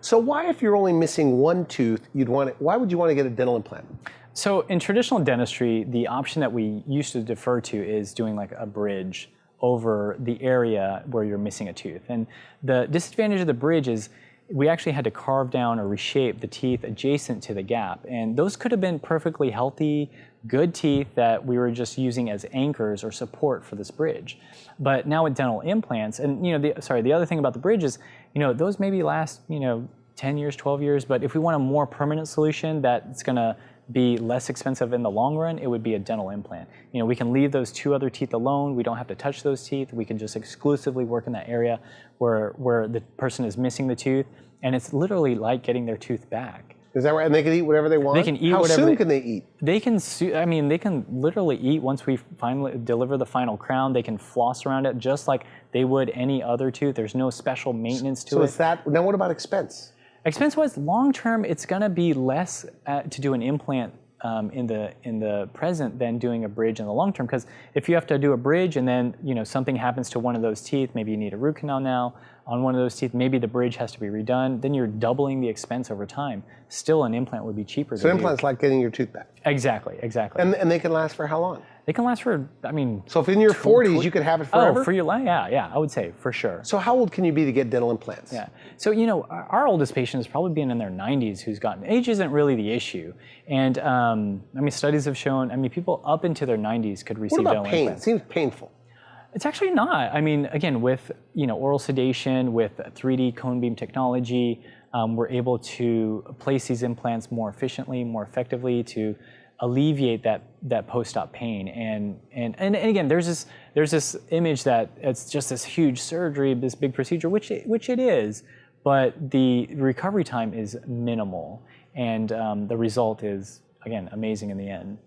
So why, if you're only missing one tooth, why would you want to get a dental implant? So in traditional dentistry, the option that we used to defer to is doing like a bridge over the area where you're missing a tooth. And the disadvantage of the bridge is we actually had to carve down or reshape the teeth adjacent to the gap. And those could have been perfectly healthy, good teeth that we were just using as anchors or support for this bridge. But now with dental implants, and the other thing about the bridge is, those maybe last, 10 years, 12 years, but if we want a more permanent solution that's gonna be less expensive in the long run, it would be a dental implant. We can leave those two other teeth alone. We don't have to touch those teeth. We can just exclusively work in that area where the person is missing the tooth, and it's literally like getting their tooth back. Is that right? And they can eat whatever they want? They can eat How whatever soon can they eat? They can literally eat once we finally deliver the final crown. They can floss around it just like they would any other tooth. There's no special maintenance to it. Now what about expense? Expense-wise, long-term, it's gonna be less to do an implant in the present than doing a bridge in the long term. Because if you have to do a bridge and then something happens to one of those teeth, maybe you need a root canal now on one of those teeth, maybe the bridge has to be redone, then you're doubling the expense over time. Still, an implant would be cheaper. So implant's like getting your tooth back. Exactly. And they can last for how long? They can last for, So if in your 40s you could have it forever? Oh, for your life, yeah, I would say for sure. So how old can you be to get dental implants? Yeah. So our oldest patient has probably been in their 90s who's gotten. Age isn't really the issue, and studies have shown. People up into their 90s could receive dental implants. What about pain? It seems painful. It's actually not. Again, with oral sedation, with 3D cone beam technology, we're able to place these implants more efficiently, more effectively to alleviate that post-op pain. And again, there's this image that it's just this huge surgery, this big procedure, which it is, but the recovery time is minimal, and the result is, again, amazing in the end.